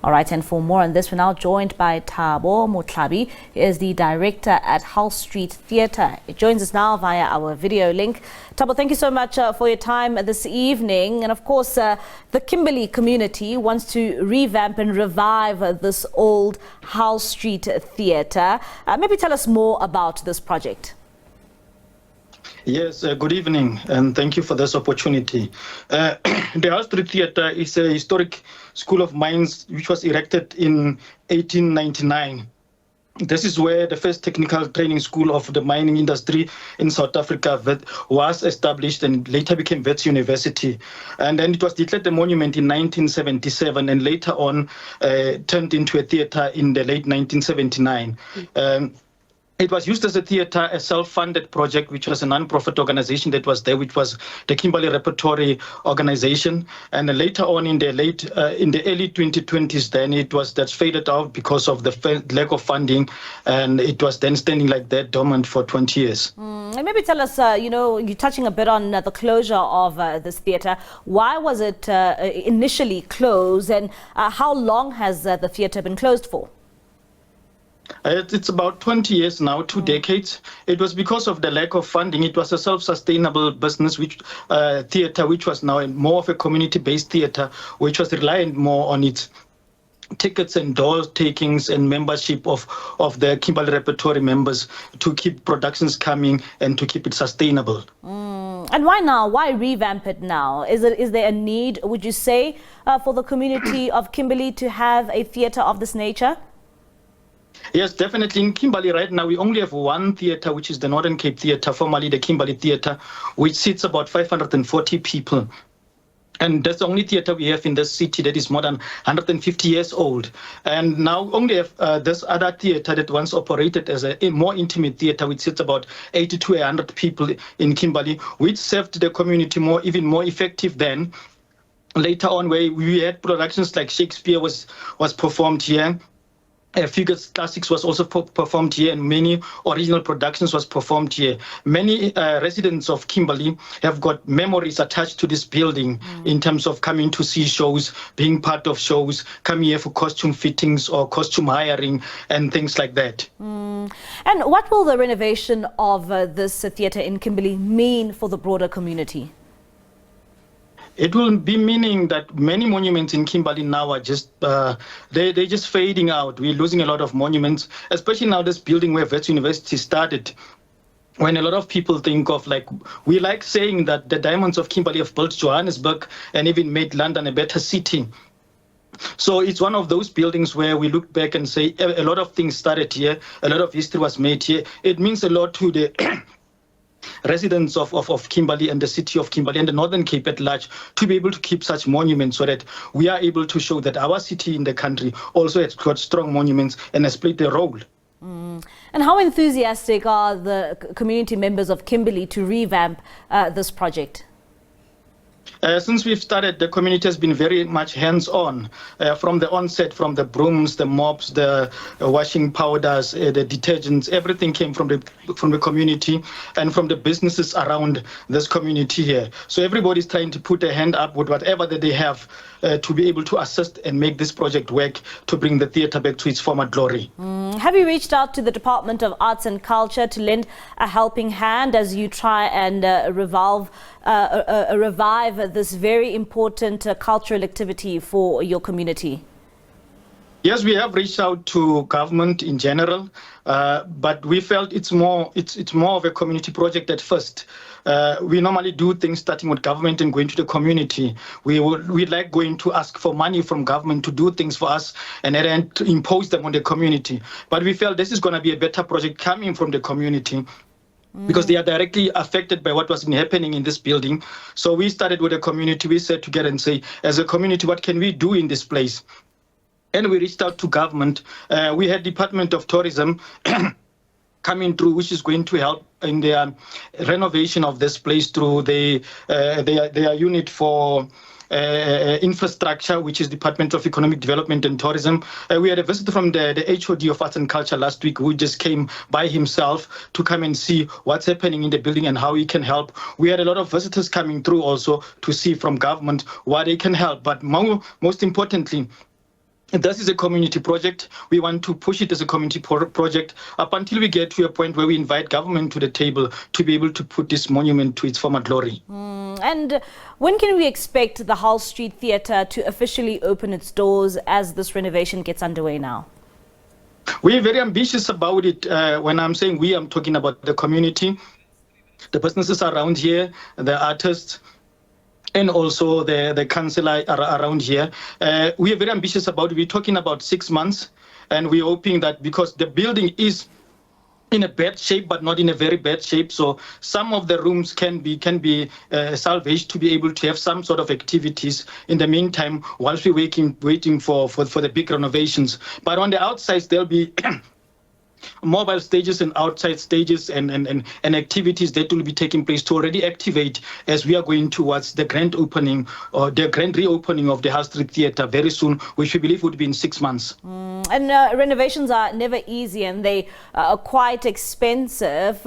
All right, and for more on this, we're now joined by Thabo Motlhabi. He is the director at Hull Street Theatre. He joins us now via our video link. Thabo, thank you so much for your time this evening. And of course, the Kimberley community wants to revamp and revive this old Hull Street Theatre. Maybe tell us more about this project. Yes, good evening, and thank you for this opportunity. The Hull Street Theatre is a historic school of mines which was erected in 1899. This is where the first technical training school of the mining industry in South Africa was established and later became Wits University. And then it was declared a monument in 1977 and later on turned into a theatre in the late 1979. It was used as a theatre, a self-funded project, which was a non-profit organization that was there, which was the Kimberley Repertory Organization. And later on in the early 2020s, then it was that faded out because of the lack of funding. And it was then standing like that dormant for 20 years. And maybe tell us, you're touching a bit on the closure of this theatre. Why was it initially closed, and how long has the theatre been closed for? It's about 20 years now, 2 decades. It was because of the lack of funding. It was a self-sustainable business, theatre, which was now more of a community-based theatre, which was reliant more on its tickets and door takings and membership of the Kimberley Repertory members to keep productions coming and to keep it sustainable. And why now? Why revamp it now? Is there a need, would you say, for the community of Kimberley to have a theatre of this nature? Yes, definitely. In Kimberley right now, we only have one theatre, which is the Northern Cape Theatre, formerly the Kimberley Theatre, which seats about 540 people. And that's the only theatre we have in this city that is more than 150 years old. And now only have this other theatre that once operated as a more intimate theatre, which sits about 80 to 100 people in Kimberley, which served the community even more effective than later on, where we had productions like Shakespeare was performed here. Figures Classics was also performed here, and many original productions was performed here. Many residents of Kimberley have got memories attached to this building in terms of coming to see shows, being part of shows, coming here for costume fittings or costume hiring and things like that. And what will the renovation of this theatre in Kimberley mean for the broader community? It will be meaning that many monuments in Kimberley now are just, they're just fading out. We're losing a lot of monuments, especially now this building where Wits University started. When a lot of people think of, we like saying that the diamonds of Kimberley have built Johannesburg and even made London a better city. So it's one of those buildings where we look back and say a lot of things started here, a lot of history was made here. It means a lot to the residents of Kimberley and the city of Kimberley and the Northern Cape at large to be able to keep such monuments so that we are able to show that our city in the country also has got strong monuments and has played a role. And how enthusiastic are the community members of Kimberley to revamp this project? Since we've started, the community has been very much hands-on from the onset, from the brooms, the mops, the washing powders, the detergents. Everything came from the community and from the businesses around this community here. So everybody's trying to put a hand up with whatever that they have to be able to assist and make this project work to bring the theatre back to its former glory. Have you reached out to the Department of Arts and Culture to lend a helping hand as you try and revive this very important cultural activity for your community? Yes, we have reached out to government in general, but we felt it's more of a community project at first. We normally do things starting with government and going to the community. We like going to ask for money from government to do things for us and then to impose them on the community. But we felt this is going to be a better project coming from the community, because they are directly affected by what was happening in this building. So we started with the community. We sat together and say, as a community, what can we do in this place? And we reached out to government. We had Department of Tourism coming through, which is going to help in the renovation of this place through their unit for infrastructure, which is Department of Economic Development and Tourism. We had a visit from the HOD of Arts and Culture last week, who just came by himself to come and see what's happening in the building and how he can help. We had a lot of visitors coming through also to see from government what they can help. But most importantly, This is a community project. We want to push it as a community project up until we get to a point where we invite government to the table to be able to put this monument to its former glory. And when can we expect the Hull Street Theatre to officially open its doors as this renovation gets underway now? We're very ambitious about it. When I'm saying we, I'm talking about the community, the businesses around here, the artists, and also the councillor around here. We are very ambitious about it. We're talking about 6 months, and we're hoping that because the building is in a bad shape, but not in a very bad shape. So some of the rooms can be salvaged to be able to have some sort of activities in the meantime, whilst we're waiting for the big renovations. But on the outside, there'll be mobile stages and outside stages and activities that will be taking place to already activate as we are going towards the grand opening or the grand reopening of the Hull Street Theatre very soon, which we believe would be in 6 months. And renovations are never easy, and they are quite expensive.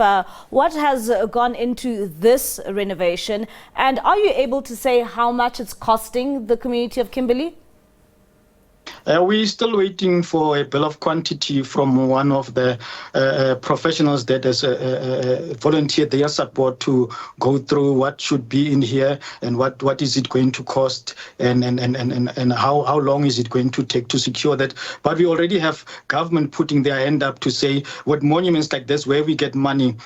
What has gone into this renovation, and are you able to say how much it's costing the community of Kimberley? We're still waiting for a bill of quantity from one of the professionals that has volunteered their support to go through what should be in here and what is it going to cost and how long is it going to take to secure that. But we already have government putting their hand up to say with monuments like this, where we get money.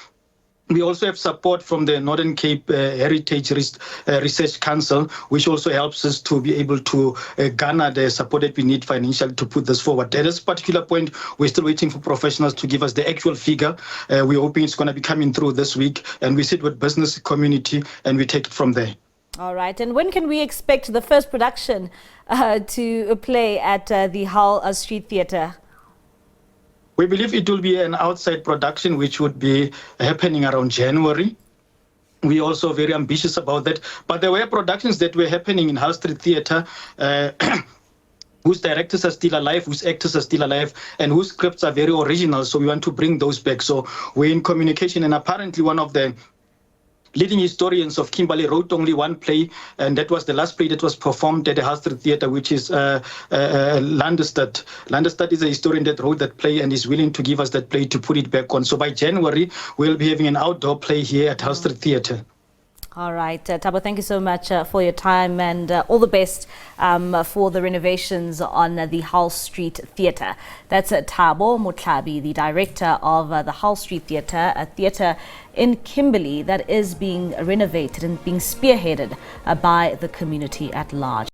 We also have support from the Northern Cape Heritage Research Council, which also helps us to be able to garner the support that we need financially to put this forward. At this particular point, we're still waiting for professionals to give us the actual figure. We're hoping it's going to be coming through this week, and we sit with business community and we take it from there. All right. And when can we expect the first production to play at the Hull Street Theatre? We believe it will be an outside production, which would be happening around January. We're also very ambitious about that. But there were productions that were happening in Hull Street Theatre whose directors are still alive, whose actors are still alive, and whose scripts are very original. So we want to bring those back. So we're in communication, and apparently one of the leading historians of Kimberley wrote only one play, and that was the last play that was performed at the Hull Street Theatre, which is Landestad. Landestad is a historian that wrote that play and is willing to give us that play to put it back on. So by January, we'll be having an outdoor play here at Hull Street Theatre. All right, Thabo, thank you so much for your time, and all the best for the renovations on the Hull Street Theatre. That's Thabo Motlhabi, the director of the Hull Street Theatre, a theatre in Kimberley that is being renovated and being spearheaded by the community at large.